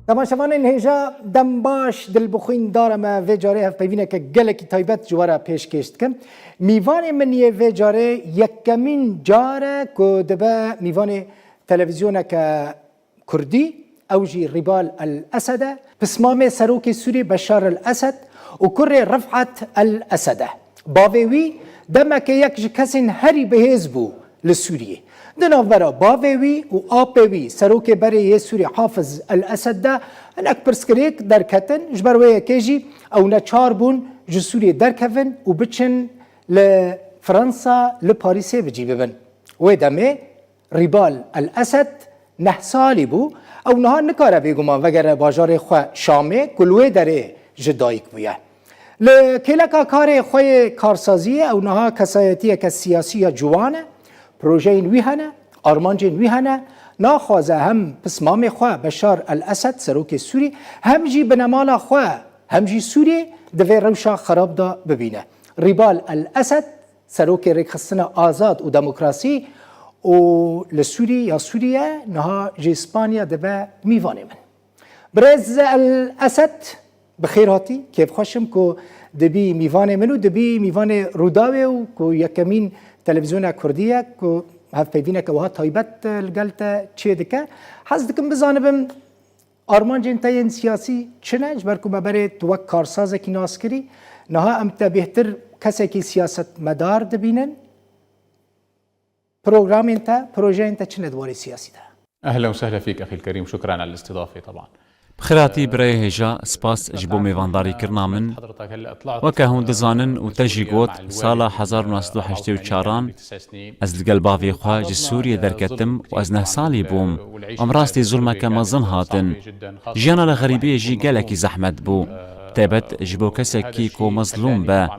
طبعا شوانین هجا دم باش دل بخوین دارم و جاره هف پیوینه که گله کی تایبت جواره پیش کشت کم میوان من یه و جاره یکمین جاره که دبا میوان تلویزیون که کردی اوجی ربال الاسد بسمام سروک سوری بشار الاسد و کر رفعت الاسد باوی دمک یک کسین هری بهز بو لسوریه دناف برا باوی و آپوی سروک برای سوری حافظ الاسد ده انک پرسکریک در کتن جبروی کیجی او نچار بون جسوری در کفن و بچن لفرنسا لپاریسه بجی ببن و دمه ربال الاسد 9 سالی بو او نها نکاره بگوما وگر باجار خواه شامه کلوه داره جدایک بویه لکلکا کار خواه کارسازیه او نها کسایتیه که سیاسی جوانه پروژه وی هنه آرمانجین وی هنه ناخوازه هم پسمام خواه بشار الاسد سروک سوری هم جی بنمالا خواه هم جی سوری دوی روشا خراب دا ببینه ربال الاسد سروک ریخستن آزاد و دموکراسی و لسوری یا سوریه نها جی اسپانیا دوی میوانه من برز الاسد بخیر هاتی کیف خوشم که دبی میوانه منو دبی میوانه روداوه و که یکمین تلویزیون کردیه که هف پیوینه که وها تایبت لگلتا چه دکه حز دکم بزانبم آرمان جنتاین سیاسی چنه جبرکو ببره توک کارسازه کی ناسکری نها امتا بهتر کسی که سیاست مدار دبینن پروگرام انتا پروژه انتا چنه دواری سیاسی ده. أهلا وسهلا فيك أخي الكريم، شكرا على الاستضافة طبعا. بخيراتي براي هجا سپاس جبو میوانداری کرنا من وکه هون دزانن و تجی گوت سالا 1984 از لگل باوی خواه جی سوریه درکتم و از 9 سالی بوم امراستی ظلمه که مزن هاتن جیانا لغریبی جی گلکی زحمت بو تابت جبو کسکی کو مظلوم با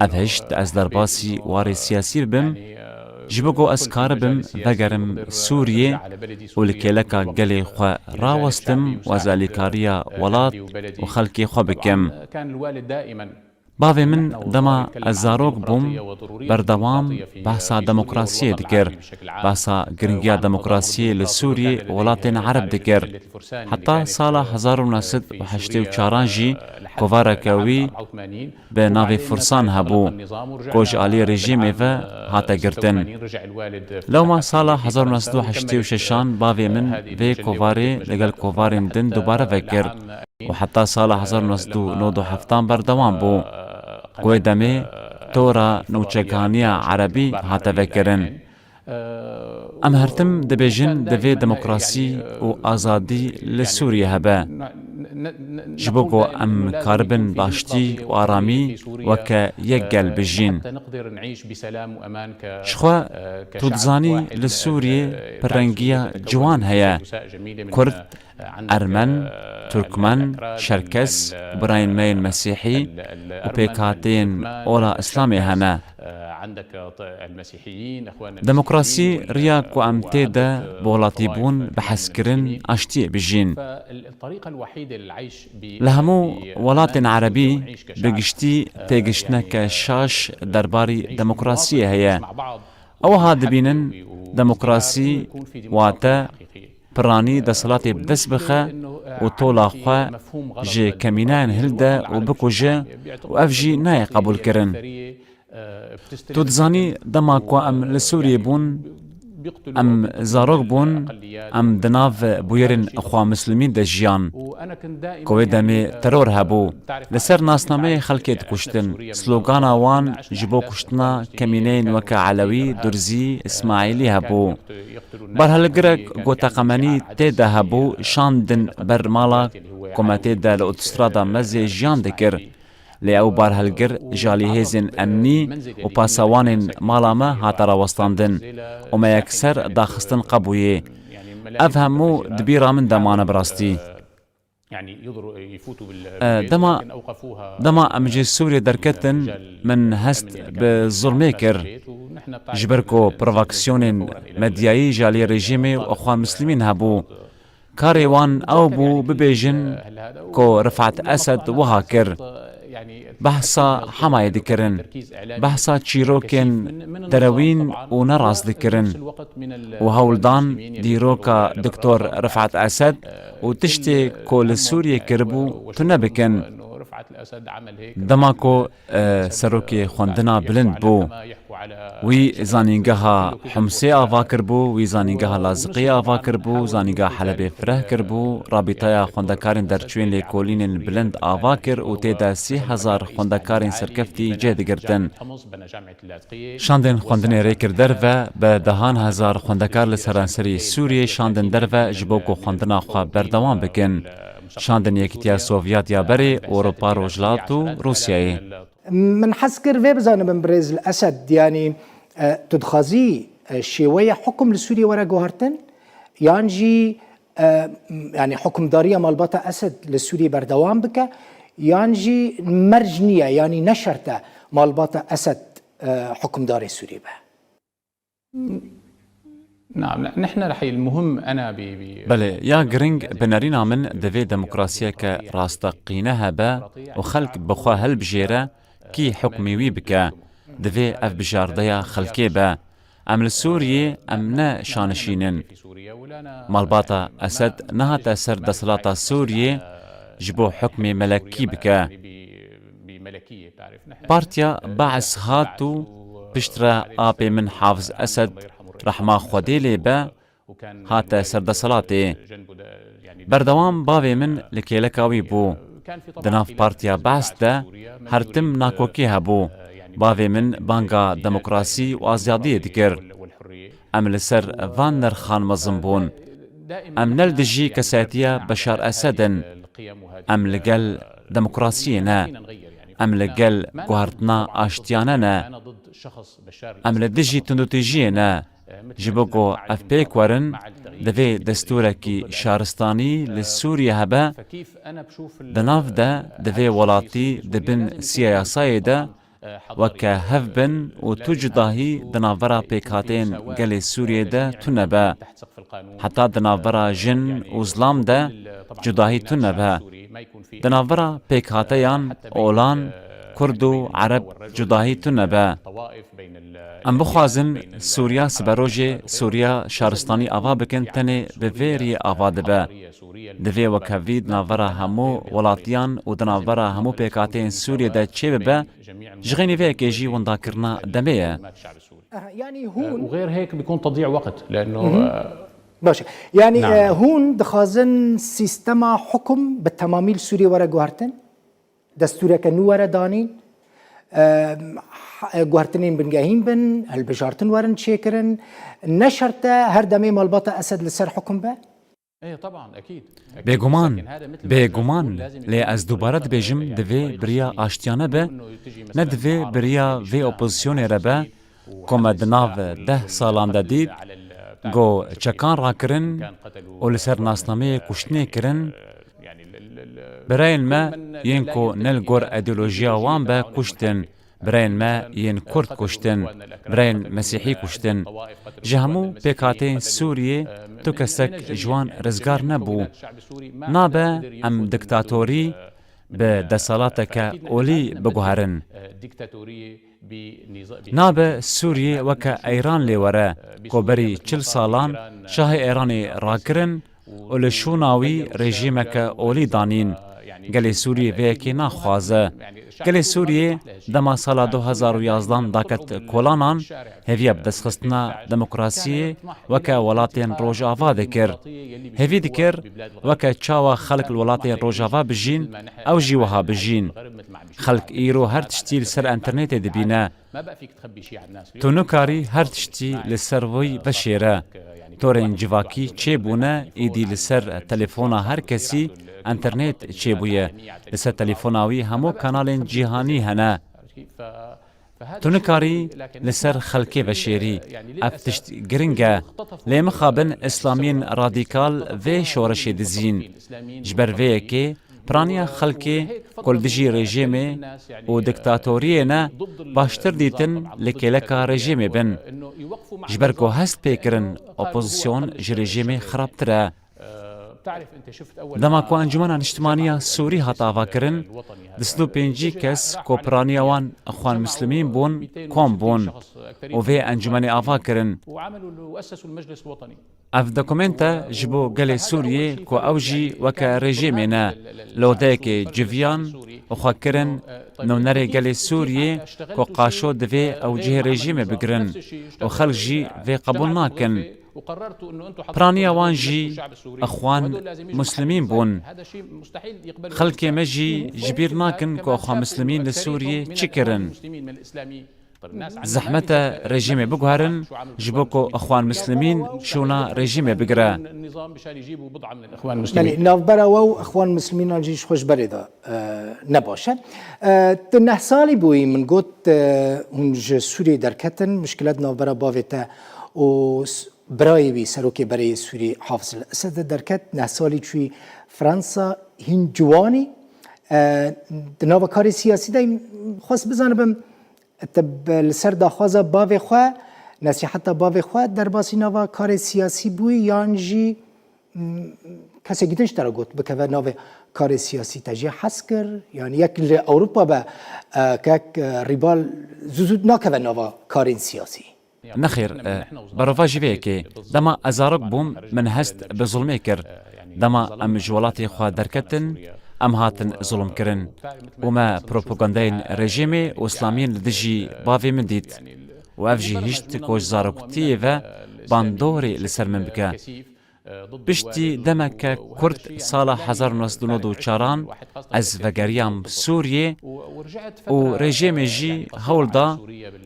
ادهشت از درباسی واری سیاسی بم جبو از کار بم وگرم سوریه و لکلکا گلی خواه راوستم و از الیکاریا ولات و خلکی خواه بکم باوی من دما از زاروک بوم بردوام بحثا دموکراسی دکر بحثا گرنگیا دموکراسی لسوریه ولاتین عرب دکر حتی سال 1984 جی کوارکوی به ناوی فرسان هبو کوج آلی رژیم و هاتا گرتن لو ما سال 1986 باوی من وی کواری لگل کوارین دن دوباره وکر و حتی سال 1997 بردوام بو قوی دمی تورا نوچگانی عربی هاتا وکرن ام هرتم دبیجن دوی دموکراسی و آزادی لسوریه هبه جبوکو ام کاربن باشتی و آرامی وکا یک گل بجین شخوا تودزانی لسوریه پرنگیه جوان هیا کرد ارمن ترکمن شرکس براین مین مسیحی و پیکاتین اولا اسلامی هنه دموکراسی ریا کو ام تیده بولاتی بون بحث کرن اشتی بجین لهمو ولات عربی بگشتی تیگشتنک شاش درباری دموکراسی هیا او ها دبینن دموکراسی واتا پرانی دسلاتی بدس بخه و طولا خواه جه کمینان هلده و بکو جه و اف جی نای قبول کرن تو دزانی دما کو ام لسوریه بون ام زاروک بون ام دناف بویرن اخواه مسلمین ده جیان کوی دمی ترور هبو لسر ناسنامه خلکت کشتن سلوگانا وان جبو کشتنا کمینین وکا علوی درزی اسماعیلی هبو برهلگرک گوتا قمانی تیده هبو شاندن بر مالا کمتی ده لأوتسترادا مزی جیان دکر لی او بارهلگر جالی هیزن امنی و پاسوان مالا هاتا راوستاندن و ما یکسر داخستن قبویه افهمو دبیرا من دمان براستی دما امجی سوری درکتن من هست به ظلمه کر جبرکو پروکسیون مدیایی جالی رژیم و اخوان مسلمین هبو کاری وان او بو ببیجن کو رفعت اسد وها کر بحثا حمایه دکرن بحثا چیروکن دروین و نراز دکرن و هولدان دیروکا دکتور رفعت اسد و تشتی کول سوریه کربو تو نبکن دماکو سروکی خوندنا بلند بو وی زانینگاها حمسی آوا کربو وی زانینگاها لازقی آوا کربو زانینگاه حلب فره کربو رابطه خوندکارین در چوین لیکولین بلند آوا کر و تیدا 30,000 خوندکارین سرکفتی جه دگرتن شاندن خوندن ری کردر و به دهان هزار خوندکار لسرانسری سوریه شاندن در و جبوکو خوندنا خواه بردوان بکن شاندن یکیتیا سوویت یا بری اوروپا روجلات و روسیایی من حسكر في بزانه من بريز الأسد يعني تدخازي شوية حكم لسوريا ورا جوهرتن يانجي يعني حكم دارية مالبطة أسد لسوريا بردوام بك يانجي مرجنية يعني نشرته مالبطة أسد حكم داري سوريا به نعم نحن رح المهم أنا بله يا جرينج بنارينا من دفي ديمقراسية كراستقينها با وخلق بخوا هل بجيرة كي حكمي وي بك دفي اف بجارديا خلقي با ام لسوريا ام نا شانشينن مالباطا اسد نها تأثر دسلاطا سوريا جبو حكمي ملكي بك بارتيا بعث هاتو بشترا آبي من حافظ اسد رحمه خودی لیبه هات سردسلاتی بردوام باوی من لکیلکاوی بو دناف پارتیا بحث ده هرتم ناکوکی هبو باوی من بانگا دموکراسی و آزادی دکر ام لسر وان نرخان مزم بون ام نلدجی کساتیا بشار اسدن ام لگل دموکراسی نه ام لگل گوهرتنا آشتیانه نه ام لدجی تندوتیجی نه جبوكو اف بيك ورن دفي دستوركي شارستاني لسوريا هبا دناف دا دفي ولاتي دبن سياساي دا وكا هفبن و تجداهي دنافرا بيكاتين قلي سوريا دا تنبا حتى دنافرا جن و ظلام دا جداهي تنبا دنافرا بيكاتيان اولان كردو عرب جداهي تنبا ام بخوازن سوريا سبروجي سوريا شارستاني آوا بكن تنه بفيري آوا دبا دفي وكافيد نافرا همو ولاتيان و دنافرا همو بيكاتين سوريا دا چه ببا جغيني فيه كيجي ونداكرنا دميه يعني هون وغير هيك بيكون تضييع وقت لأنه باشه يعني نعم. هون دخازن سيستما حكم بالتماميل سوريا ورا جوهرتن دستورك نو ورا دانين جوهرتنين بنجاهين بن البجارتن ورن شيكرن نشرته هر دمي مالبطة أسد لسر حكم به ايه طبعا اكيد بێگومان لێ ئەس دووبارە دەبێژم دەوێ بریا ئاشتیانە بە نەدەوێ بریا vê opozîsyonê re be kome di nav 10 salan de dît got çekan rakirin û li ser nasnameyê kuştinê kirin birayên me yên ku ne li gor ideolojiya wan be kuştin birayên me yên Kurd kuştin birayên Mesîhî kuştin ji hemû pêkhateyên Sûriyê tu kesek ji wan rizgar nebû nabe em diktatorî bi desalateke olî biguherin nabe Sûriyê weke Eyran lê were ku berî 40 salan şahê Eyranê rakirin û li şûna wî rejîmeke olî danîn gelê Sûriyê vêyekê naxwaze gelê Sûriyê dema sala 2011 daket kolanan hêviya bi destxistina demokrasiyê weke welatên Rojava dikir hêvî dikir weke çawa xelk li welatên Rojava bijîn ew jî wiha bijîn xelk îro her tiştî li ser internetê dibîne tu nikarî her tiştî li ser wî veşêre torên civakî çêbûne êdî li ser telefona her kesî انترنت چێبوویە لەسەر تەلیفۆنا wî هەموو kanalên cîhanî hene tu nikarî li ser xelkê veşêrî ev tişt giring e lê mixabin îslamiyên radîkal vê şoreşê dizîn ji ber vê yekê piraniya xelkê ku li dijî rejîmê û diktatoriyê ne baştir dîtin li kêleka rejîmê bin ji ber ku hest pêkirin opozîsyon ji rejîmê xirabtir e بتعرف انت شفت اول دما کو انجمن نیشتمانیا سوری هاتاوا کرن دسلو پنجی کس کوپرانیوان اخوان مسلمین بون کوم بون و وی انجمن آوا کرن وعملوا واسسوا المجلس الوطني. اف دوكومنتا جبو گل سوریه کو اوجی وکا رژیمنا لودک جویان اخوا کرن نو نره گل سوریه کو قاشو دوی اوجه رژیم بگرن و خلجی وی قبول ناکن وقررت انه انتم برانيا وانجي اخوان مسلمين بون هذا شيء مستحيل يقبل خلكي مجي جبير ناكن كو اخوان مسلمين لسوريا تشكرن زحمة رژیم بگوهرن جبوكو اخوان مسلمين شونا رژیم بگره النظام مشان يجيبوا بضعه من الاخوان المسلمين. يعني نافبرا و اخوان مسلمين الجيش خوش بريدا نباشه تنه سالي بوي من قوت هنج سوري دركتن مشكلات نافبرا بافتا و برای وی سروکی برای سوری حافظ الاسد درکت نه سالی چوی فرانسا هین جوانی دناو کاری سیاسی دای خواست بزنم تب لسر داخوازه باوی خواه نصیحت باوی خواه در باسی ناو کار سیاسی بوی یانجی کسی گیتنش ترا گوت بکوه ناو کار سیاسی تجیه حس کر یعنی یک اوروپا به که ریبال زود ناکوه ناو کار سیاسی نخير بروفاجي فيكي دما ازارك بوم من هست بظلمي كر دما ام جولاتي خوا دركتن ام هاتن ظلم كرن وما بروباغاندين رژیمی و اسلامين لدجي بافي من ديت وافجي هشت كوش زارك تيفا باندوري لسر من بكا بشتي دمك كرد سالا 1994 از وگريام سوريا و رژیم جي هولدا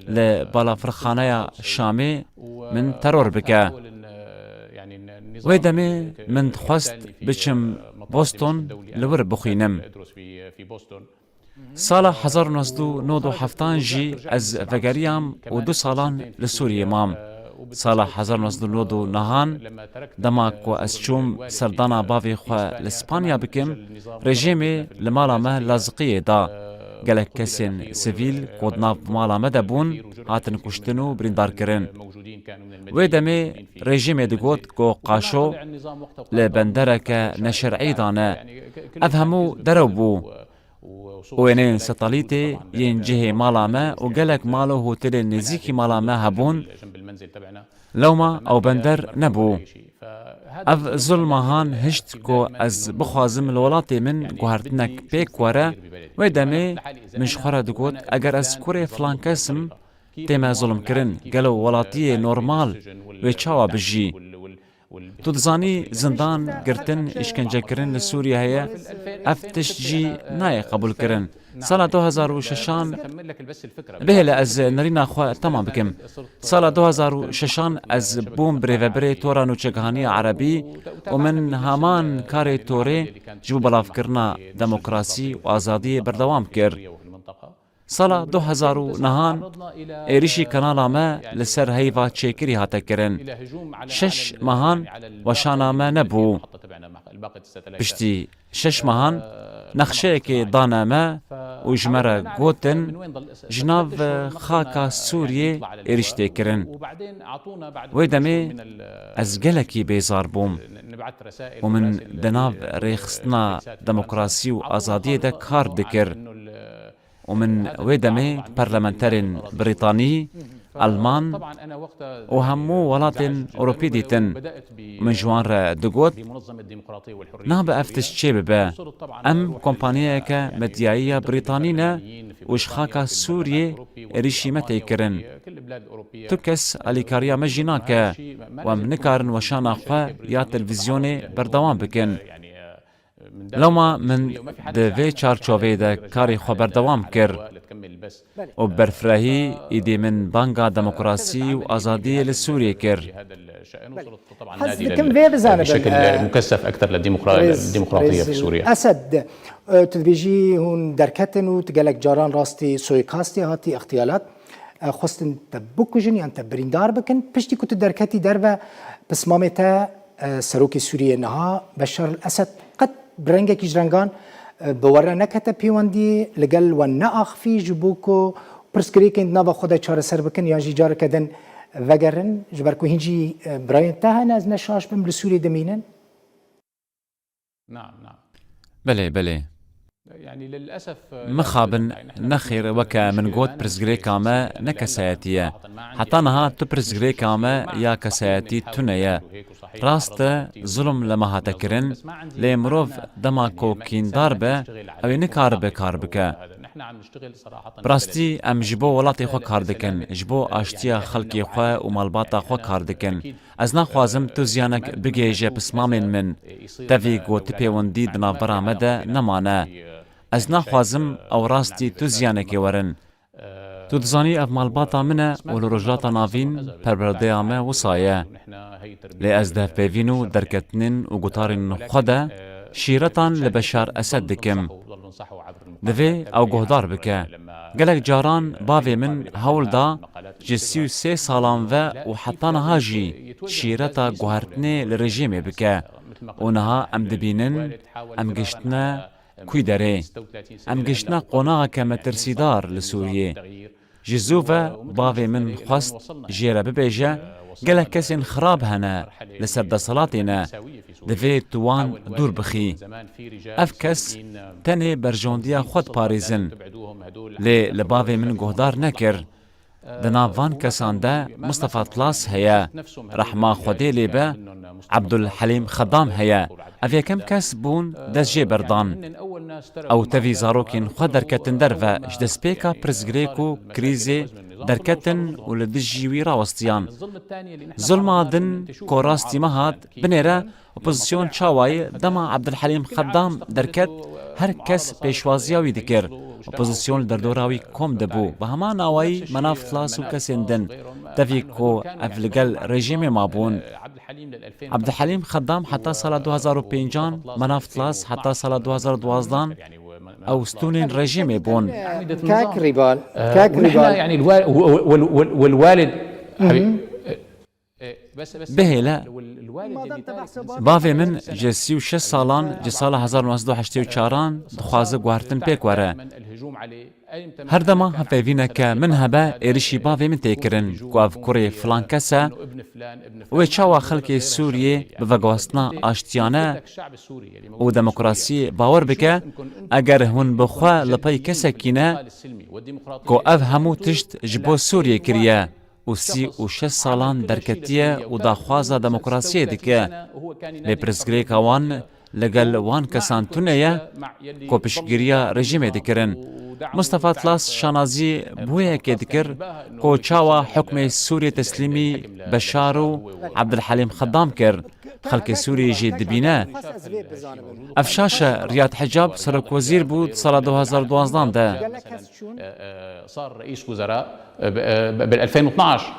لبالا فرخانه شامي من ترور بكا ويدمي من خواست بچم بوستون لور بخينم سالا 1997 جي از وگريام و 2 سالان لسوريا مام سالا 1999 دما کو از چوم سردانا باوی خو لاسپانیا بکم رژیمی لمالا ما لازقیه دا گلک کسین سیویل کودناف مالا مدبون هاتن کشتنو بریندار کرن و دمی رژیم دگوت کو قاشو لبندرک نشرعی دانه افهمو درو بو وینه ستالیتی ین جه مالا ما و گلک مالو هوتل نزیکی مالا ما هبون لوما او بندر نبو اف ظلمهان هشت کو از بخوازم الولاتي من گوهرتنک پیک وره و دمی مشخوره دگوت اگر از کوره فلان کسم تیما ظلم کرن گلو ولاتی نورمال و چاوا بجی تو دزانی زندان گرتن اشکنجه کرن لسوریا هيا افتش جي ناي قبول کرن سال 2006 به از نرینا خو تمام بكم سال 2006 از بوم بريفبري تورا نوچگهانی عربي ومن همان کار توري جو بلاف کرنا دموکراسی و آزادی بردوام کر سال 2009 ایریشی کانالا ما لسر هیوا چیکری هاتا کرن 6 ماهان وشانا ما نبو بشتی 6 ماهان نخشه که دانا ما و جمره گوتن جناو خاکا سوریه ایریشتی کرن و دمی از گلکی بیزار بوم و من دناو ریخستنا دموکراسی و آزادی ده کار دکر ومن ويدمي برلمانترين بريطاني ألمان وهمو ولاتن أوروبي ديتن من جوان دقوت ناب أفتش تشيبه أم كومبانيك مدياية بريطانية وشخاكا سوريا ريشيمتي كرن تكس أليكاريا مجيناك ومنكارن وشانا خوا يا تلفزيوني بردوام بكن لوما من دوی چارچوبه ده کاری خو بردوام کر و برفراهی ایدی من بانگا دموکراسی و آزادی لسوریه کر بشكل مكثف اكثر للديمقراطيه في سوريا. اسد تدبيجي هون دركتن وتقالك جاران راستي سويكاستي هاتي اغتيالات خواستن تبوكجن يعني تبريندار بكن بشتي كنت دركتي دربه بس مامتا سروكي سوريا نها بشار الاسد قد برنگه جرنگان بوره نکته پیوندی لگل و ناخفی جبوکو پرسکری کند نوا خدا چاره سر بکن یا جار کدن وگرن جبر کو هنجی براین تهن از نشاش بم لسوری دمینن نعم نعم بله بله يعني للأسف مخابن نخير وكا من قوت برزغري كاما نكسايتية حتى نها تبرزغري كاما يا كسايتي تنية راست ظلم لما هاتكرن لمروف دما كوكين داربه او نكاربه كاربكا براستي ام جبو ولاتي خو کار دکن جبو آشتیا خلقی خو و مالباتا خو کار دکن از نخوازم تو زیانک بگیجه پسمامین من تفی گو تپیوندی دنابرا مده نمانه از نخوازم او راستی تو زیانکی ورن تو دزانی اف مالباتا منه و لروجاتا ناوین پربرده آمه و سایه لی از ده پیوینو درکتنین و گتارین خوده شیرتان لبشار اسد دکم دوی او گهدار بکه گلک جاران باوی من هول دا جسیو 3 سالان و حتی نها جی شیرتا گوهرتنه لرژیمه بکه و نها ام دبینن ام گشتنه کوی داره ام گشتنه قناغ که مترسیدار لسوریه جزو و باوی من خواست جیره ببیجه گلک کسین خراب هنه لسر دسالاتینه دوی توان دور بخی اف کس تنه برجوندیا خود پاریزن لی لباوی من گهدار نکر دناوان کسان ده مصطفى طلاس هيا رحمه خودی لیبه عبدالحلیم خدام هيا اف یکم کس بون دست جی بردان او تفی زاروکین خود درکتن در و جدسپیکا پرزگریکو کریزی درکتن و لدجیوی راوستیان ظلم دن کوراستی مهاد بنیره اپوزیسیون چاوای دما عبدالحلیم خدام درکت هر کس پیشوازیاوی دکر اپوزیسیون در دوراوی کم دبو و همان ناوی مناف طلاس و کسیندن تفی کو افلگل رژیم مابون عبدالحلیم خدام حتی سال 2005 مناف طلاس حتی سال 2012 او ستونين رژیم بون كاك ريبال يعني والوالد بهلا باوی من جسیو 6 سالان جسال 1984 دخوازه گوارتن پیک وره هر دما هفوینه که من هبه ایرشی باوی من تیکرن گواف کوری فلان کسه و چاوا خلق سوریه بوگواستنا آشتیانه و دموکراسی باور بکه اگر هون بخوا لپای کسه کینه که اف همو تشت جبو سوریه کریه و 36 سالان درکتیه و داخوازه دموکراسی دکه لی پرزگریک وان لگل وان کسان تونه که پشگیریا رژیم دکرن مصطفى طلاس شانازی بویه که دکر که چاوا حکم سوری تسلیمی بشار و عبدالحلیم خدام کر خلق سوری جی دبینه افشاش ریاض حجاب سرک وزیر بود سال 2012 ده صار رئيس وزراء بال 2012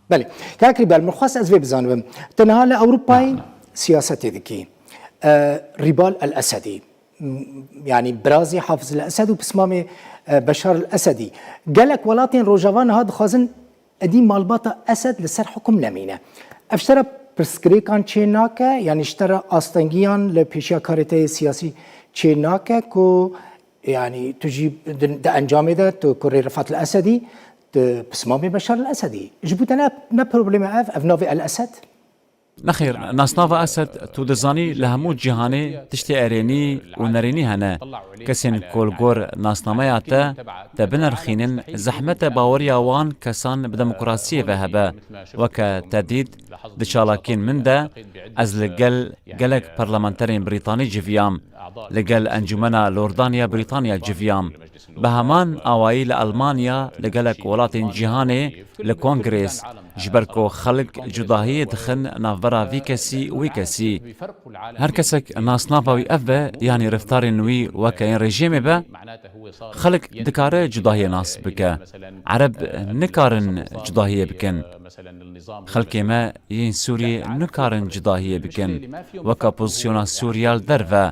بله كاكري بالمرخص أزبي بزانبم تنها لأوروباي سياسة ذكي ريبال الأسدي يعني برازي حافظ الأسد وبسمامي بشار الأسدي قالك ولاتين روجافان هاد خازن قديم مالباطة أسد لسر حكم نمينة اشترى برسكريكان تشيناكا يعني اشترى أستنجيان لبيشيا كاريتي سياسي تشيناكا كو يعني تجيب ده أنجام ده تكوري رفعت الأسدي بسمامي بشار الأسدي جبوتنا نا بروبليم اف نوفي الأسد نخير ناسنافا أسد تو دزاني لهمو جهاني تشتي أريني ونريني هنا كسين كولغور ناسنامياتا تبنرخينن زحمة باوريا وان كسان بديمقراطية وهبا وكا تديد دشالاكين من ده از لقل قلق برلمانترين بريطاني جفيام لقل أنجمنا لوردانيا بريطانيا جفيام بهمان آوائي لألمانيا لقلق ولاتين جهاني لكونغريس جبركو خلق جداهية دخن نافبرا في كسي وي كسي هر كسك ناس نافاوي أفبا يعني رفتار نوي وكاين رجيم با خلق دكاره جداهية ناس بكا عرب نكارن جداهية بكن خلق ما ين سوري نكارن جداهية بكن وكا بوزيونا سوريال درفا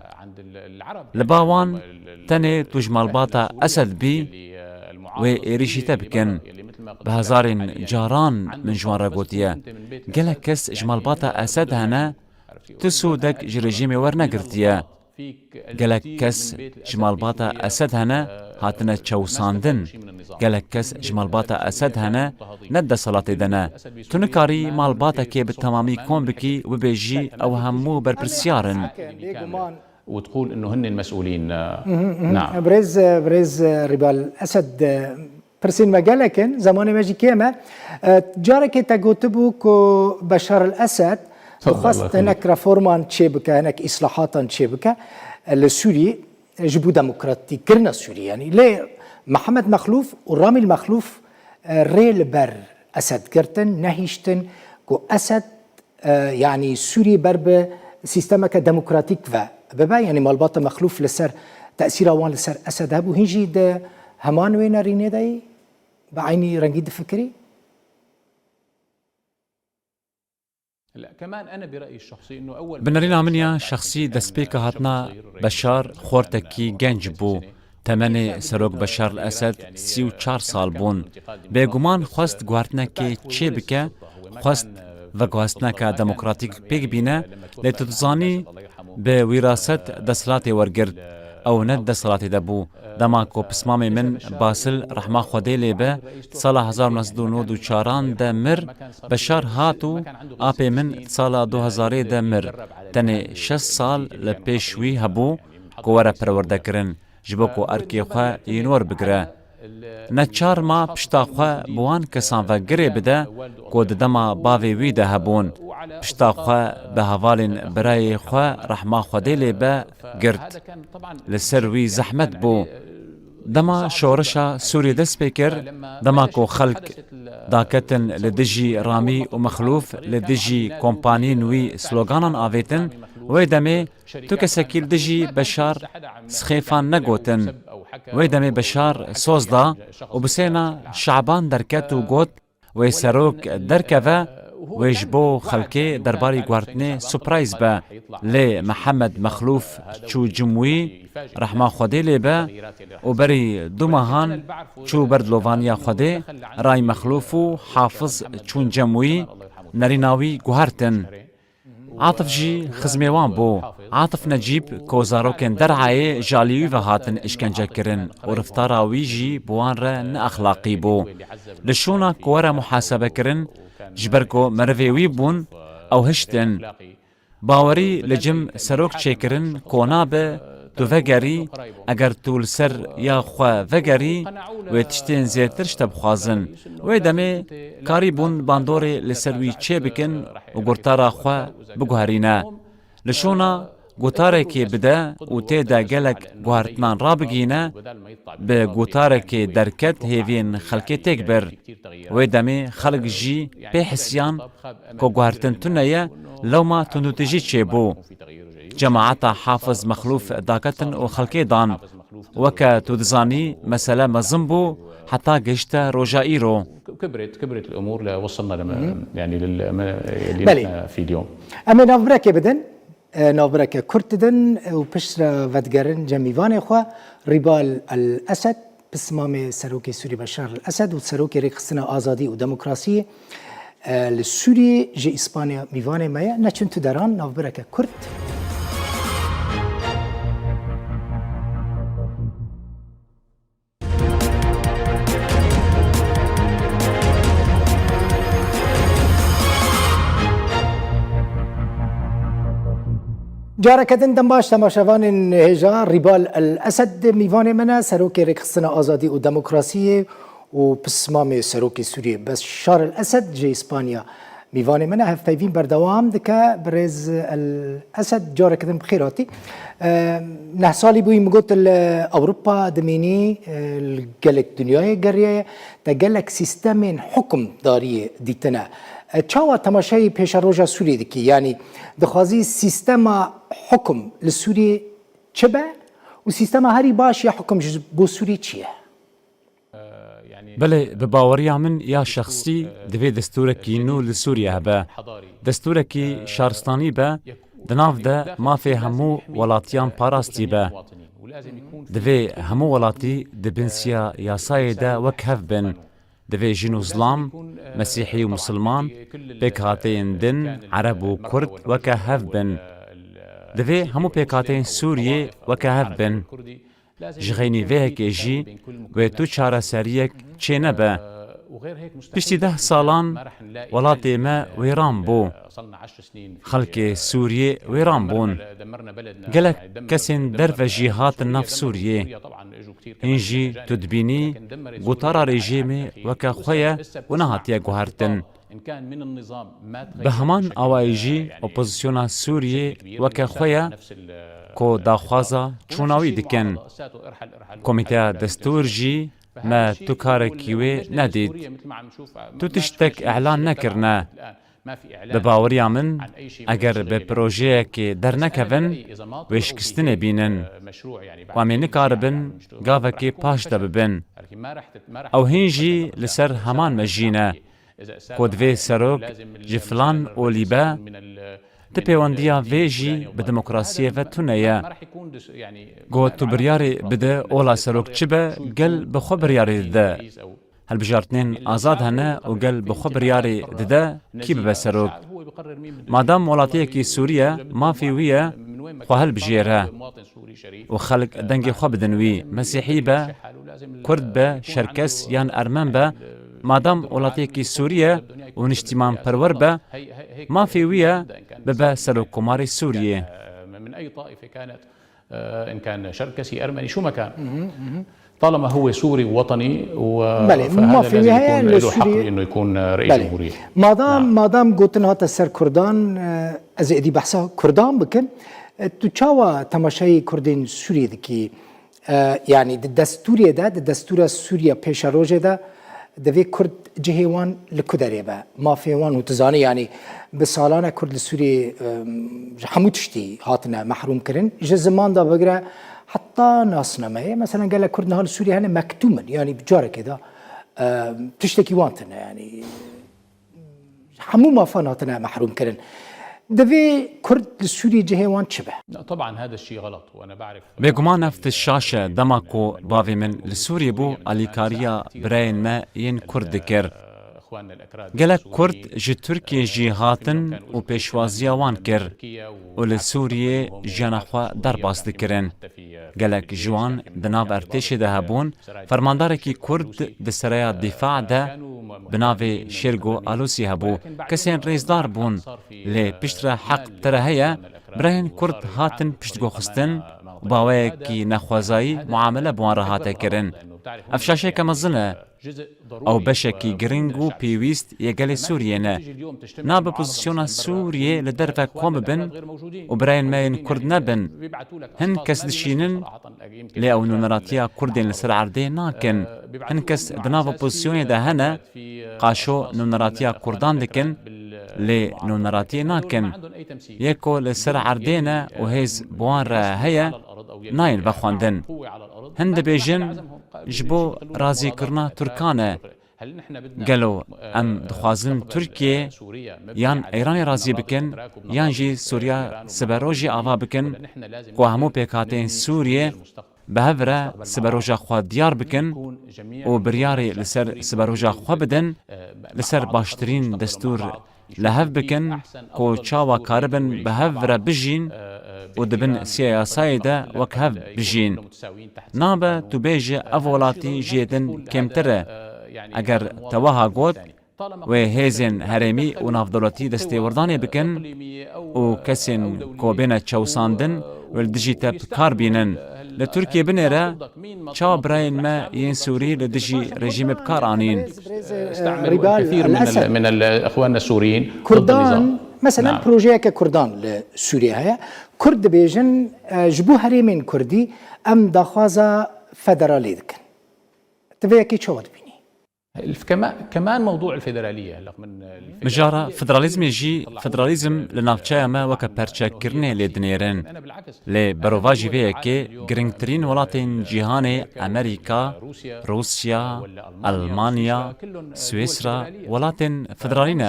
لباوان تاني تجمال باتا أسد بي وإيريشيتا بكن بهزارين جاران من جوان راغوتيا قالك كس جمال باتا أسد هنا تسودك جرجيمي ورنقرتيا قالك كس جمال باتا أسد هنا هاتنا تشوساندن قالك كس جمال باتا أسد هنا ند صلاة دنا تنكاري مال باتا كي بالتمامي كون بكي وبيجي أو همو بربرسيارن وتقول انه هن المسؤولين. نعم. برز ريبال اسد برسين مجالكن زمان ماجي كيما جارك تقوتبو كو بشار الاسد وخاصة هناك رفورمان تشيبكا هناك اصلاحات تشيبكا السوري جبو ديمقراطي كرنا السوري يعني ليه محمد مخلوف ورامي المخلوف ريل بر اسد كرتن نهيشتن كو اسد يعني سوري برب سيستمك ديمقراطيك بابا يعني مالباطة مخلوف لسر تأثير وان لسر اسد هبو هنجي ده همان وين ريني داي بعيني رنجيد فكري. لا كمان انا برايي الشخصي انه اول بنرينا منيا شخصي دسبيكا هاتنا بشار خورتكي جنج بو تمني سروك بشار الاسد 34 سال بون بيغمان خواست گوارتنكي چه بكه خواست وگواستنكا ديمقراطيك بيگ بينا لتتزاني بوراثت دسلاتي ورگرد او ند دسلاتي دبو دماكو بسمامي من باسل رحمه خودي ليبه سال 1994 دمر بشار هاتو آبي من سال 2000 دمر تني 6 سال لپیشوی هبو كوارا پروردكرن جبوكو اركي خوا ينور بگره نچار ما پشتا خوا بوان کسان و گره بده كو دما باوي وي ده هبون پشتا خوا به حوالين برای خوا رحمه خودي ليبه گرد لسر وي زحمت بو دما شورشا سوري دست بكر دما كو خلق داكتن لدجي رامي ومخلوف لدجي كومبانين وي سلوغانان آويتن ويدمي تو كسكيل دجي بشار سخيفان نگوتن ويدمي بشار سوزدا وبسينا شعبان دركت وقوت ويسروك دركفا ويجبو خلقي درباري گوارتني سوبرايز با لي محمد مخلوف چو جموي رحمه خودي ليبا وبري دومهان چو بردلوفانيا خودي راي مخلوفو حافظ چون جموي نريناوي گوهرتن عاطف جي خزميوان بو عاطف نجيب كوزاروكن درعاي جاليوي وهاتن اشكنجه كرن ورفتاراوي جي بوان را نأخلاقي بو لشونا كورا محاسبه كرن جبركو مروي بون او هشتن باوري لجم سروك چيكرن كونابه تو وگري اگر طول سر يا خوا وگري ويتشتين زيتر شتب خوازن ويدمي كاري بون باندوري لسروي چه بكن وگرتارا خوا بگوهرينا لشونا گوتاركي بدا و تيدا گلك گوهرتمان رابگينا بگوتاركي دركت هيوين خلقي تكبر ويدمي خلق جي بحسيان كو گوهرتن تنيا لو ما تنوتجي چه بو جماعتا حافظ مخلوف داكتن وخلقي دان وكا تودزاني مسألة مزنبو حتى قشتا روجائيرو كبرت الامور لوصلنا يعني اللي في اليوم. اما نافبرك بدن نافبرك كرتدن وبشرة ودقرن جميفان اخوا ريبال الاسد بسمامي سروكي سوري بشار الاسد وسروكي ريخصنا ازادي وديمقراطيه السوري جي اسبانيا ميفاني مايا نچن تو دران نافبرك كرت جاركتن دمباش تماشاوان هجا ريبال الاسد ميفان منا سروكي ريخصنا ازادي وديمقراطيه وبسمامي سروكي سوري بشار الاسد جي اسبانيا ميفان منا هفايفين بردوام دكا برز الاسد جاركتن بخيراتي نحصالي بوي مقوت اوروبا دميني الجلك دنياي قريه تجلك سيستمين حكم داريه ديتنا چاوا تماشای پیش روزا سوری دکی یعنی دخوازی سیستم حکم لسوری چه به و سیستم هری باش یا حکم بو سوری چیه؟ بله بباوريا من يا شخصي دفي دستوركي نو لسوريا هبا دستوركي شارستاني با دناف دا ما في همو ولاتيان باراستي با دفي همو ولاتي دبنسيا ياساي دا وكهف بن دفي جنو ظلام مسيحي ومسلمان بيكاتين دن عرب وكرد وكهف بن دفي همو بيكاتين سوريا وكهف بن جغيني فيهك جي ويتو چارة سريك چه نبا پشتی 10 ساڵان وڵاتی me wêran bû. Xelkê Sûriyê wêran bûn. Gelek kesên derve jî hatin nav Sûriyê. Hîn jî tu dibînî gotara rejîmê weke xwe ye û nehatiye guhertin. Bi heman awayî jî opozisyona Sûriyê weke xwe ye ku daxwaza çûnawî dikin. Komîteya Destûr jî me tu karekî wê nedît. Tu tiştek elan nekirine. Bi baweriya min eger bi projeyekê dernekevin wêşkistinê bînin. Wan ê nikaribin gavekê paş de bibin. Ew hîn jî li ser heman me jîne. Ku divê serok ji filan olî be, di pêwendiya vê jî bi demokrasiyê ve tune ye. Got tu biryarê bide ola serok çi be, gel bi xwe biryarê dide. Hilbijartinên azad hene û gel bi xwe biryarê dide kî bibe serok. Madam welatiyekî Sûriye mafê wî ye, xwe hilbijêre û xelk dengê xwe bidin wî. Mesîhî be, Kurd be, Şerkes yan Ermen be, madam welatiyekî Sûriye û niştîmanperwer be, mafê wî ye bibe serokkomarê Sûriyê. إن كان شركسي أرمني شو ما كان طالما هو سوري ووطني فهذا لازم يكون له حق إنه يكون رئيس جمهورية. مادام قلتن هات السر كردان از ادي بحثا كردان بكن تو چاوا تماشای کردین سوریه دکی يعني دستوريه ده دستور سوريا پیش روجه ده دوی کرد جهوان لکدره به مافیوان و تزانی يعني بسالانه کرد لسوری حموتشتي هاتنا محروم کرن جه زمان ده بگره حتى ناسنا ما مثلا قال لك كرد نهار سوريا هنا مكتوما يعني بجاره كده تشتكي وانتنا يعني حمو ما فاناتنا محروم كرن دفي كرد السوري جهوان شبه. طبعا هذا الشيء غلط وانا بعرف. بێگومان هەفت شاشە دەماکۆ bavê min li Sûriyê bû alîkariya birayên me yên Kurd dikir. Gelek Kurd ji Tirkiyê jî hatin û pêşwaziya wan kir û li Sûriyê jiyana xwe derbas dikirin. Gelek ji wan di nav ertêşê de hebûn, fermandarekî Kurd di Seraya Dîfa de bi navê Şêrgo Alûsî hebû. Kesên rêzdar bûn lê pişt re heq tere heye, birayên Kurd hatin piştgoxistin û baweyekî nexwezayî muamele bi wan re hate kirin. Ev şaşeke mezin e. Ew beşekî giring û pêwîst yê gelê Sûriyê ne. Nabe pozisyona Sûriyê li derve kom bibin û birayên me yên Kurd nebin. Hin kes dişînin lê ew nûneratiya Kurdên li ser erdê nakin. Hin kes di nav pozisyonê de hene qaşo nûneratiya Kurdan dikin lê nûneratiyê nakin. Yê ku li ser erdê ne û hêz bi wan re heye nayên vexwandin. Hin dibêjin ji bo razîkirina Tirkan e. Gelo em dixwazin Tirkiye yan Îranê razî bikin yan jî Sûriya siberojî ava bikin ku hemû pêkhateyên Sûriye bi hev re siberoja xwe diyar bikin û biryarê li ser siberoja xwe bidin, li ser baştirîn destûr li hev bikin ku çawa karibin bi hev re bijîn û dibin siyasayê de wek hev bijîn. Nabe tu bêje ev welatî jê din kêmtir e. Eger te wiha got, wê hêzên herêmî û navdewletî destêwirdanê bikin û kesên ku bêne çewsandin wê dijî te kar bînin. Li Tirkiye binêre çawa birayên me yên Sûrî li dijî rejîmê bikar anîn. كثير من اخواننا السوريين كردان مثلا بروجيك كردان لسوريا هي كرد بيجن جبو هريمين كردي ام دخوازا فدرالي دكن تبيكي شو بيني كمان موضوع الفيدراليه هلا من مجارة فدراليزم جي فدراليزم لنافچايا ما وكا پرچكرني لدنيرن لي بروواجي ويكي گرنگترين ولاتين جيهاني امريكا روسيا المانيا سويسرا ولاتين فدرالين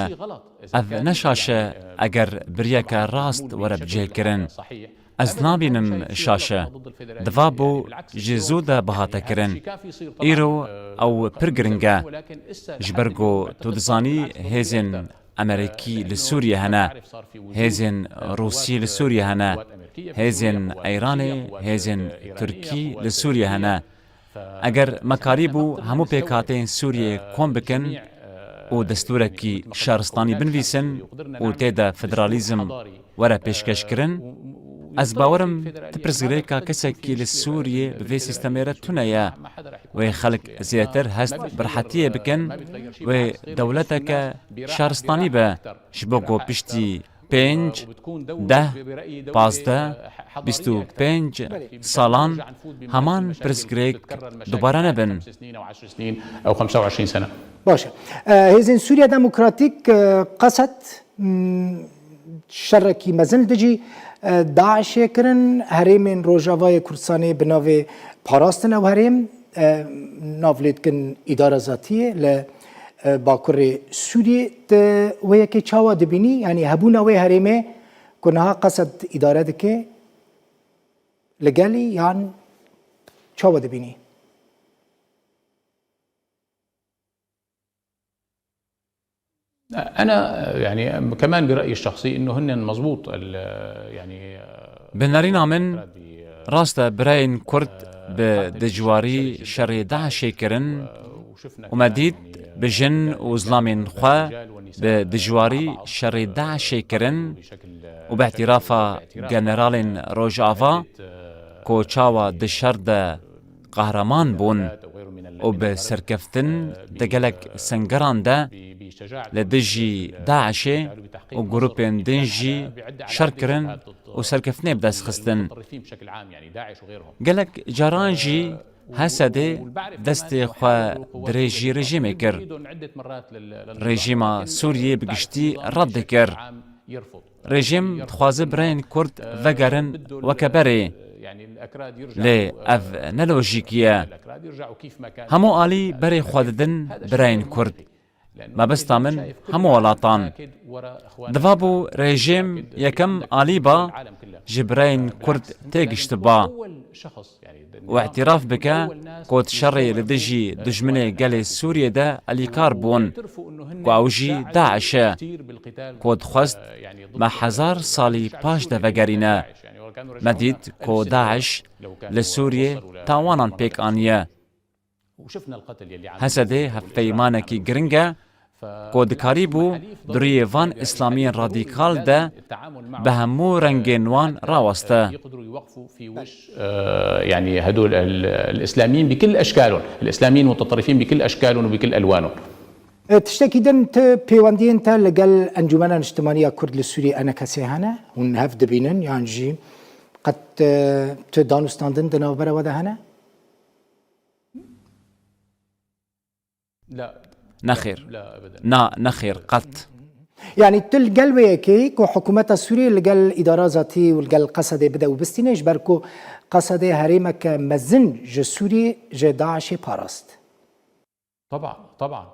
اف نشاشة اگر بريكا راست ورا بجيكرن از نابینم شاشه دوا بو جزو ده بهاته کرن ایرو او پرگرنگه جبرگو تو دزانی هزین امریکی لسوریه هنه هزین روسی لسوریه هنه هزین ایرانی هزین ترکی لسوریه هنه اگر مکاری بو همو پیکاتین سوریه کۆم بکن و دەستورێکی شارستانی بنویسن و تێدا فدرالیزم وەرە پێشکەشکردن، ئەس باوەرم تپرسگرێکا کەسێکی لە سووریێ بڤێ سیستەمێرە تونەیە وێ خەڵک زیاتر هەست بڕحەتیە بکەن وێ دەوڵەتەکە شارستانی بە ji bo ku piştî 5 10 15 25 ساڵان هەمان پرسگرێک دووبارە نەبن. أو 25 سنة. باشه هێزên Sûriya Demokratîk qesed şerekî mezin dicî Daişê kirin herêmên Rojavayê Kurdistanê bi navê parastin ew herêm navlêtkin îdara zatiyê li Bakurê Sûriyê di wê yekê çawa dibînî yanî hebûna wê herêmê ku niha qesed îdare dike li gelî yan çawa dibînî؟ أنا يعني كمان برأيي الشخصي إنه هن مضبوط يعني بنارينا من راستا براين كرد بدجواري شر داعشي كرن ومديد بجن وزلامين خوا بدجواري شر داعشي كرن وباعترافا جنرالين روجافا كو تشاوا دشر دا قهرمان بون وبسركفتن دقلك سنگران دا لدجي داعشي وجروبين دنجي شركرن وسركفتني بداس خستن قالك جارانجي هسده دستي خوا دريجي رجيم كر رجيما سوريا بقشتي رد كر رجيم تخوازي براين كرد وگرن وكبري لي اف نلوجيكيا همو آلي بري خواددن براين كرد ما بستا من همو ولاطان دفابو ريجيم يكم آليبا جبراين كرد تيجشتبا واعتراف بك كود شري لدجي دجمني قالي سوريا دا اللي كاربون كواوجي داعش كود خست ما 1000 صالي باش دا وگرينا مديد كو داعش لسوريا تاوانا بيك آنيا هسده هفيمانكي گرنگا كود كاريبو دري فان اسلاميين راديكال ده بهمو رنگين وان راوسته يقدروا يوقفوا في وش يعني هدول الاسلاميين بكل اشكالهم، الاسلاميين متطرفين بكل اشكالهم وبكل الوانهم. تشتكي دن بيواندين تا لقال انجمن اجتماعية كرد لسوريا انا كسيهانا ونهف دبينن يعني جي قد تدانستاندن دنا برا ودا هنا؟ لا نخير لا ابدا نخير قط يعني تل قلبي كي حكومة سوريا اللي قال إدارة ذاتي والقال قصدي بدأ وبستينيش بركو قصدي هريمك مزن ج سوريا ج داعش باراست. طبعا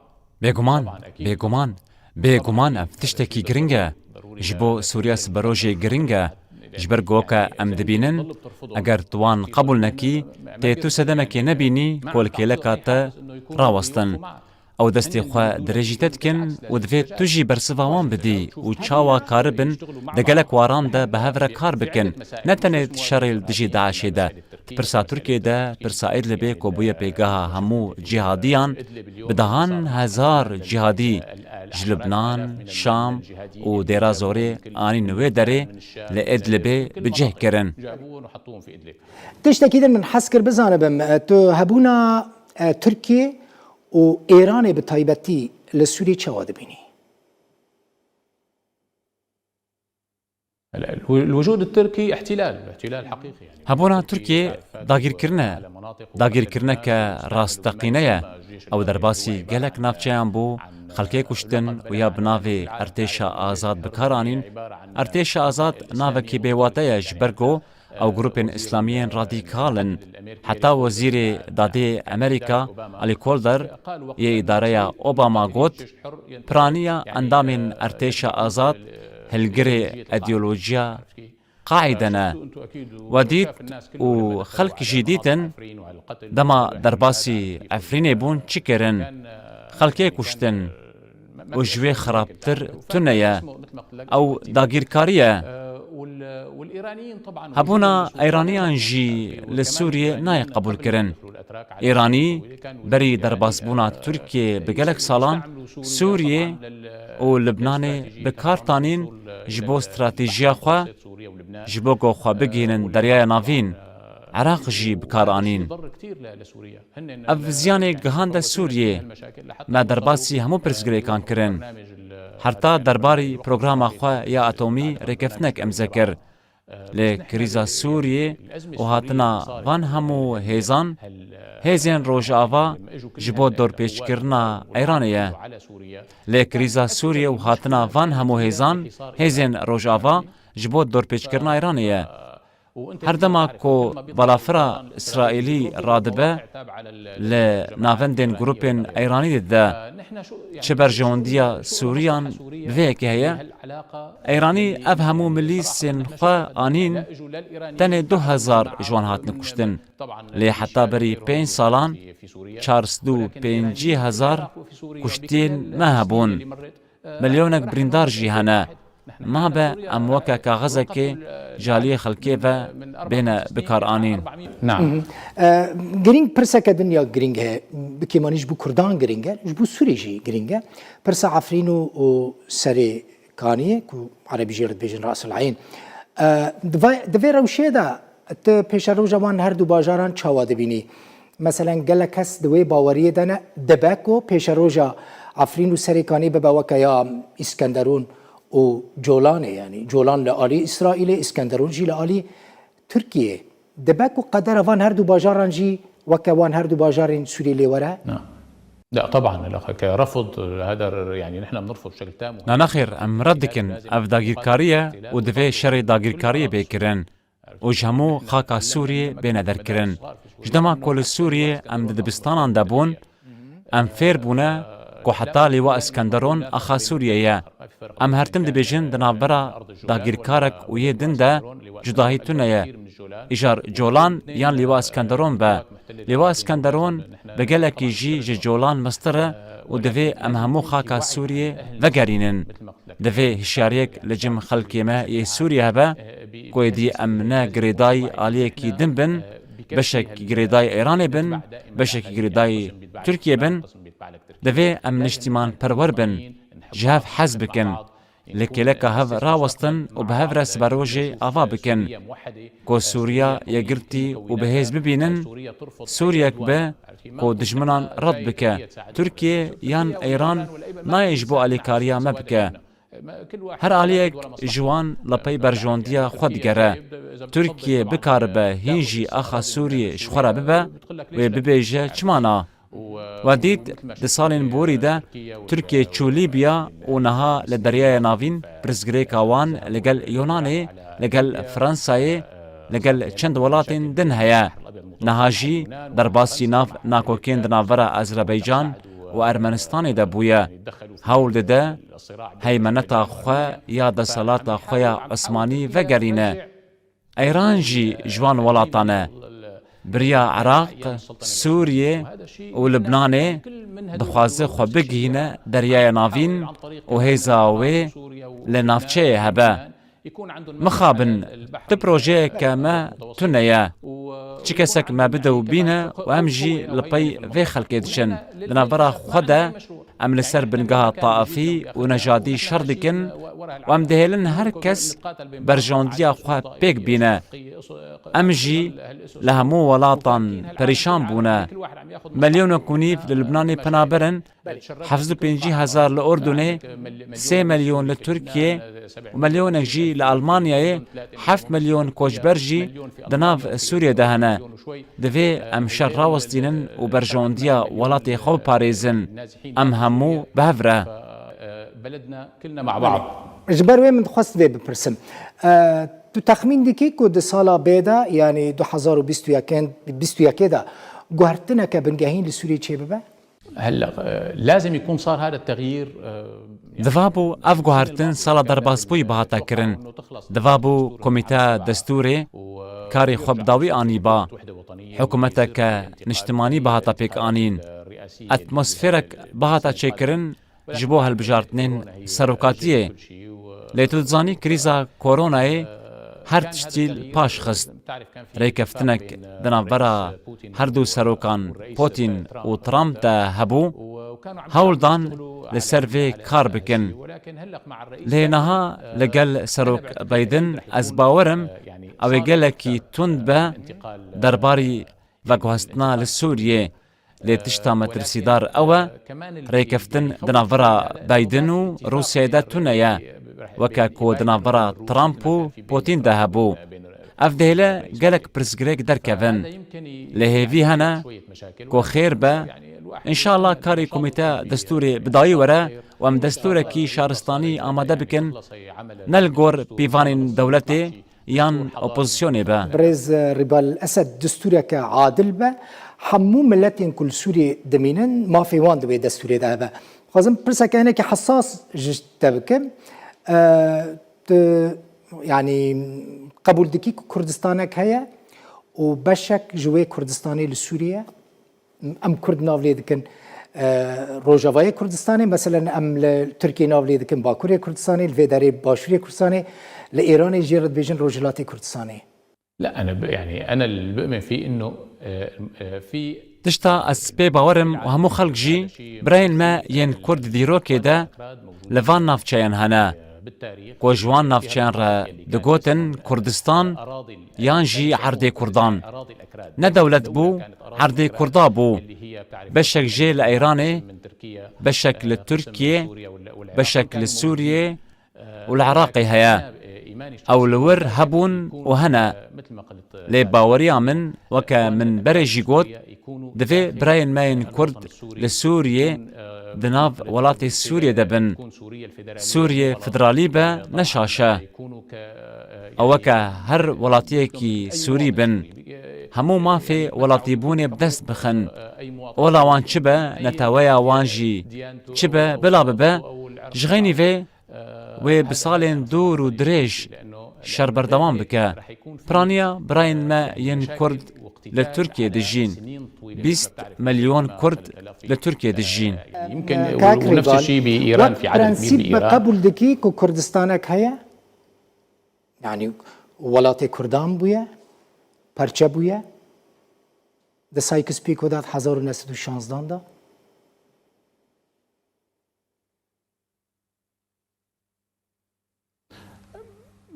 بيغمان افتشتكي گرنگا جبو سوريا سبروجي گرنگا جبر گوكا ام دبينن اگر توان قبول نكي تيتو سدمكي نبيني كولكي لكاتا راوستن او دستي خوا درجيتتكن ودفيت تجي برسفاوان بدي وچاوا كاربن دقلك واران دا بهفرا كار بكن نتنت شريل دجي داعشي دا برسا تركي دا برسا إدلبي كوبويا بيقاها همو جهاديان بدهان 1000 جهادي جلبنان شام و ديرا زوري آني نوي داري لإدلبي بجه كرن تشتكي من حسكر بزانه بم تو هبونا تركي و إيران بتايبتي لسوريا چوا دبيني؟ الوجود التركي احتلال حقيقي يعني هبونا تركيا داگیر کرنا كراستقينية او درباسي گلك نافچيان بو خلقي كشتن ويا بناوي ارتشا آزاد بكارانين ارتشا آزاد ناوكي بيواتايا جبرگو او گروپين اسلاميين راديكالن حتى وزير دادي امريكا علي كولدر يه اداريا اوباما گوت پرانيا اندامين ارتشا آزاد هلگري ايديولوجيا قاعدنا وديت وخلق جديدن دما درباسي عفريني بون چكرن خلقي كشتن وجوي خرابتر تنيا او داگيركاريا هبونا ايرانيان جي لسوريا ناي قبول كرن ايراني بري درباسبونا تركيا بقالك سالان سوريا و لبنان بكارتانين جبو استراتيجيا خوا جبو گو خوا بگينن دریای ناوین عراق جي بكارانين اف زياني گهاند سوريا ما درباسي همو پرسگريكان كرن حتا درباري پروگراما خوا يا اتومي ركفتنك امذكر لكريزا سوريا و هاتنا وان همو هيزان هيزين روجاوا جبو دور پیش کرنا ایرانیه لكريزا سوريا و هاتنا وان همو هيزان هيزين روجاوا جبو دور پیش کرنا ایرانیه هردما کو بالافرا اسرائیلی رادبه لناوندین گروپین ایرانی ده چه برجوندیا سوریان بویکی هیا ایرانی اف همو ملیسین خواه آنین تنه 2000 جوان هاتن کشتن لی حتی بری 5 سالان 450,000 کشتین ما هبون مليونك بريندار جيهانا ما با اموكا كاغزك جاليه خلكي و بين بكارانين نعم گرینگ پرسه که دنیا گرینگ ہے بکیمانیش بو کردان گرینگ ہے بو سوری جی گرینگ ہے پرسه عفرینو و سری کانیه کو عربی جیرد بیجن راس العین دوی روشه دا ت پیش رو جوان هر دو باجاران چاوا دبینی مثلا گله کس دوی باوریه دنه دبکو پیش روجا عفرینو سری کانی بباوکا یا اسکندرون و جولان يعني جولان لآلي إسرائيل إسكندرون جي لآلي تركيا دباكو قدر وان هردو باجاران جي وكوان هردو باجارين سوري لي ورا نعم لا طبعا كرفض هذا يعني نحن بنرفض بشكل تام ناخر ام ردكن اف داگیرکاریه و دوی شر داگیرکاریه بکرن و جهمو خاکا سوریه بین درکرن جدما کل سوریه ام دبستانان دبون ام فیر بونه کو حتی لیوا اسکندرون اخا سوریه ام هرتم دبیجن دنابرا داگیرکارک و یه دنده جداهی تونه ایجار جولان یان لیوا اسکندرون با لیوا اسکندرون بگلکی جی جولان مستره و دوی ام همو خاکا سوریه وگرینن دوی هشاریک لجم خلکی ما یه سوریه با کوی دی ام نه گریدای آلیه کی دن بن بشک گریدای ایران بن بشک گریدای ترکیه بن دوی ام نشتیمان پرور بن جهاف حز بکن لکلکه هف راوستن و به هف رس بروجه آوا بکن کو سوریا یگرتی و به هز ببینن سوریک به کو دجمنان رد بکه ترکیه یان ایران نایج بو الیکاریا مبکه هر آلیک جوان لپی برجوندیا خود گره ترکیه بکار به هینجی آخا سوریه شخورا ببه و ببیجه چمانا و دید ده سالین بوری ده ترکیه چو لیبیا و نها لدریای ناوین برزگریکا وان لگل یونانی لگل فرانسای لگل چند ولاتین دن هیا نها جی در باسی ناف ناکوکین دناورا ازربایجان و ارمنستان ده بویا هول ده هیمنتا خواه یا ده سلاتا خواه عثمانی وگرینه ایران جی جوان ولاتانه بریا عراق سوریه و لبنان دخوازه خو بگینه دریای ناوین و هیزاوی لنافچه هبه مخابن ده پروژه که ما تنیه چی کسک ما بدو بینه و ام جی لپی وی خلقی دشن لنابرا خوده ام لسر بنگاه طائفی و نجادی شردکن و ام دهلن هر کس برجاندیا خواه پیک بینه ام جی لهمو ولاتان پریشان بونه ملیون کنیف للبنانی پنابرن 75,000 لأردنه 3 مليون لتركيا ومليون جي لألمانيا 7 مليون كوشبرجي دناف سوريا دهنا دفي ام شر راوستينن وبرجونديا ولاتي خو باريزن ام همو بهفره بلدنا كلنا مع بعض جبر وين من خواست في بپرسم تو تخمین دیکی که ده سالا بیدا یعنی 2021 دا گوهرتنا که بنگاهین لسوريا چه ببه؟ هلا لازم يكون صار هذا التغيير دفابو اف گوهرتن سالا درباسبوی بهاتا کرن دفابو کمیته دستوری کاری خوب داوی آنی با حکومتا که نشتمانی بهاتا پیک آنین اتمسفیرک بهاتا چه کرن جبو هالبجارتنین سروکاتیه لیتو دزانی کریزا کورونای هر تشتیل پاش خست ریکفتنک دنابرا هر دو سروکان پوتین و ترامپ ده هبو هولدان لسر في کار بکن لینها لگل سروک بایدن از باورم او گلکی تند به درباری وگوهستنا لسوریه لتشتا مترسیدار اوه ریکفتن دنابرا بایدن و روسیه ده تونه وکا کو دنابرا ترامپ و پوتین ده هبو اف دهله گلک پرسگریک درکوین لهیوی هنه کو خیر به انشاءالله کاری کمیته دستوری بدایی وره و ام دستور کی شهرستانی آماده بکن نلگور پیوان دولتی یان اپوزیسیونی به برز ربال اسد دستوری که عادل به همو ملتين كل سوري دمينن ما في وان دوي دستوري ده خازم برسا كأنه كي حساس جتبكم يعني قبول دكي كردستانك هيا وبشك جوي كردستاني لسوريا ام كرد نافلي دكن روجافاي كردستاني مثلا ام تركيا نافلي دكن باكوريا كردستاني الفيداري باشوريا كردستاني لايران جيرد بيجن روجلاتي كردستاني لا انا اللي بؤمن فيه انه في تشتا اسبي باورم وهمو خلق جي براين ما ين كرد ديروكي دا لفان نافچيان هنا كو جوان نافچيان را دگوتن كردستان يان جي عردي كردان نا دولت بو عردي كردا بو بشك جي لإيراني بشك لتركيا بشك لسوريا والعراقي هيا او لور هبون وهنا لي باوريا من وكا من بريجي قوت دفي براين ماين كرد لسوريا دناف ولاتي سوريا دبن سوريا فدرالي با نشاشا او وكا هر ولاتيكي سوري بن همو ما في ولاتي بوني بدست بخن ولا وان چبا نتاويا وانجي چبا بلا ببا جغيني في و بسالين دور و دريج شر بردوام بكا برانيا براين ما ين كرد لتركيا دجين 20 مليون كرد لتركيا دجين يمكن ونفس الشيء بإيران في عدد كبير بإيران قبل دقيق كردستانك هيا يعني ولاتي كردان بويا پرچه بويا ده سايكس بيكو داد 1916 دا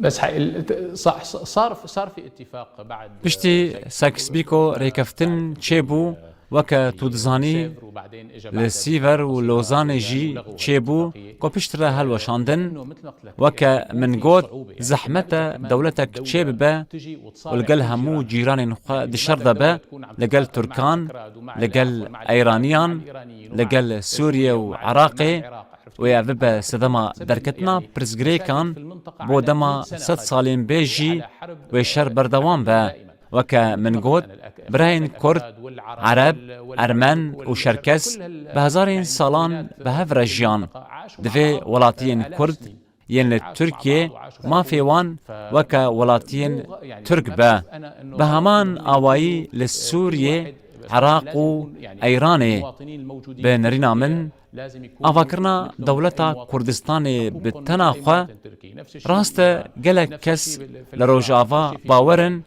بس صار في اتفاق بعد بشتي ساكس بيكو ريكفتن تشيبو وكا تودزاني لسيفر ولوزان جي تشيبو كو بشترا هالوشاندن وكا من قوت زحمة دولتك تشيب با ولقل همو جيران دشرد با لقل تركان لقل ايرانيان لقل سوريا وعراقي ويعذب سدما دركتنا برزغريكان بودما 6 سالين بيجي ويشر بردوان با وكا من قوت براين كرد عرب أرمن وشركس بهزارين سالان بهفرجيان دفي ولاتين كرد ين تركيا ما في وان وكا ولاتين ترك با بهمان آوائي لسوريا عراق و ايراني بنرينا من آفاکرنا دولتا کردستان بتناخوا راست گلک کس لروجاوا باورن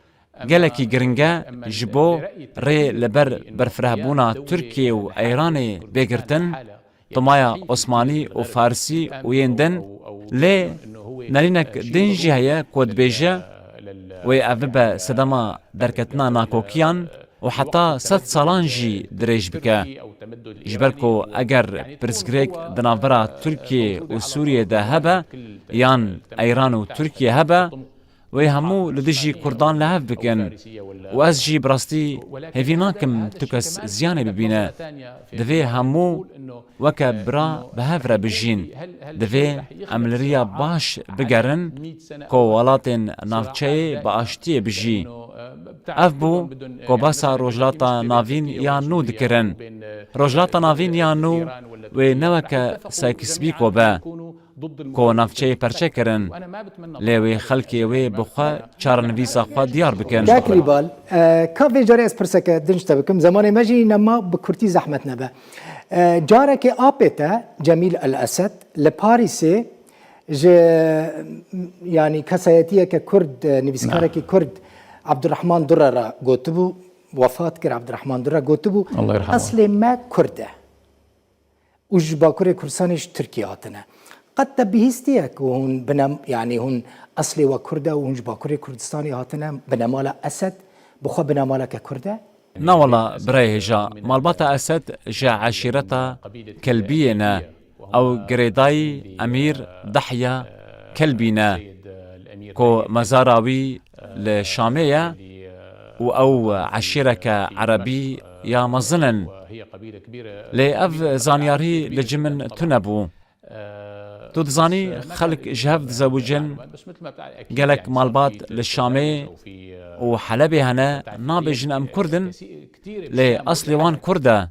گلکی گرنگا جبو ری لبر برفرهبونا ترکیه و ایران بگرتن طمایا عثمانی و فارسی و یندن لی نرینک دنجی هیا کود بیجه و اوه سدما درکتنا ناکوکیان و حتی 100 سالان جی دریج بکه جبرکو اگر پرسگریک دناورا ترکیه و سوریه ده هبه یان ایران و ترکیه هبه و همو لدجی کردان لحف بکن و از جی براستی هفیناکم تکس زیانه ببینه دوی همو وکا برا بهف را بجین دوی عملریا باش بگرن که ولاتین نافچه با آشتی بجی اف بو که باسا روجلاتا ناوین یا نو دکرن روجلاتا ناوین یا نو و نوکا سایکسبی که با که نافچه پرچه کرن لیوی خلکی وی بخوا چارنویسا خوا دیار بکن داکلی بال کافی جاری از پرسکه دنجتا بکم زمان مجی نما بکرتی زحمت نبه جارك آبتا جميل الأسد لباريسي يعني كسياتية ككرد نبيسكارة ككرد عبد الرحمن درة قوتبو وفاة كر عبد الرحمن درة قوتبو الله يرحمه. أصل ما كرده وج باكوري كرسانش تركيا هاتنا قد تبهيستيك وهن بنام يعني هن أصلي وكرده وهن باكوري كردستاني هاتنا بنامالا أسد بخوا بنامالا ككرده ناولا برای هجا مالباتا اسد جا عشيرتا كلبينا او قريداي امير ضحية كلبينا كو مزاراوي لشامية او عشيرة عربي يا مظنن لأف زانياري لجمن تنبو تو دزاني خلق جهف زوجن قالك مالبات للشامي وحلبي هنا نابجن ام كردن لأصلي وان كرده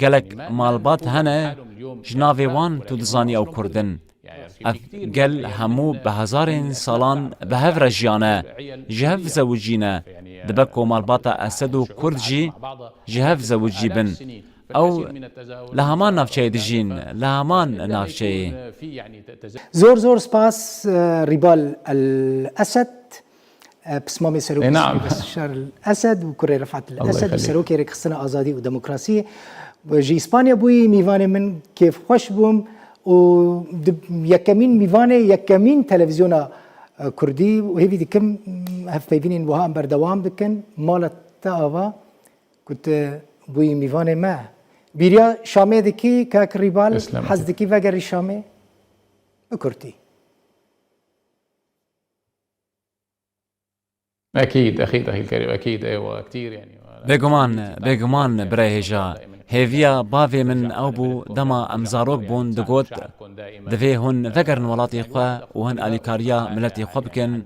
قالك مالبات هنا جنافي وان تو دزاني او كردن قال همو بهزارين سالان بهف رجيانا جهف زوجينا دبكو مالباتا اسدو كردجي جهف زوجي بن او لهمان نافشي دجين لهمان نافشي زور سباس ريبال الأسد بسمامي سروكي نعم. بشار الأسد وكوري رفعت الأسد وسروكي ركسنا آزادي وديمقراطية وجي إسبانيا بوي ميفاني من كيف خوش بوم و يكمين ميفاني يكمين تلفزيونا كردي وهذي دي كم هف بيبينين وها أمبر دوام بكن مالت تاوا كنت بوي ميفاني ما بيريا شامي دكي كاك ريبال حز دكي وغير شامي بكرتي اكيد اخي الكريم اكيد ايوه كثير يعني بيغمان برای هجا هيفيا بافي من اوبو دما امزاروك بون دقوت دفي هن فقرن ولاتي خوا وهن اليكاريا ملتي خبكن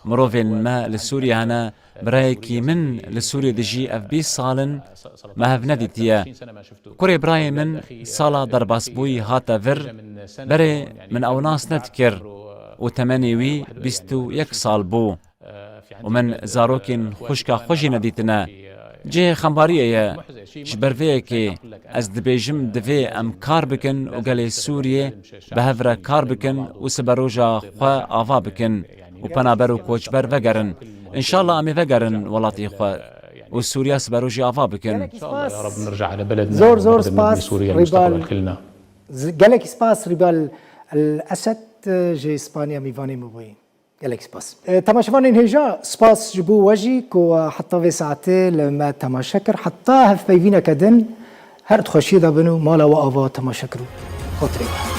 مروفين ما لسوريا هنا برايكي من لسوريا دجي اف بي سالن ما هف نديتيا كوري براي من سالا درباسبوي هاتا فر بري من او ناس نتكر وتمانيوي بيستو يك سال بو ومن زاروكين خوشكا خوشي نديتنا جه خمبارية جبرفيكي از دبيجم دفي ام كار بكن وقالي سوريا بهفرا كار بكن وسبروجا خوا آفا بكن وبنابرو كوچبر وگرن ان شاء الله امي وگرن ولاتي خوا وسوريا سبروجي آفا بكن ان شاء الله يا رب نرجع على بلدنا زور سباس سوريا المستقبل كلنا قالك سباس ريبال الأسد جي إسبانيا ميفاني مبوي قالك سباس تماشفان هجا سباس جبو وجيك وحتى في ساعتي لما تماشكر حتى هف بيفينا كدن هر تخشي دابنو مالا وآفا تماشكرو خطري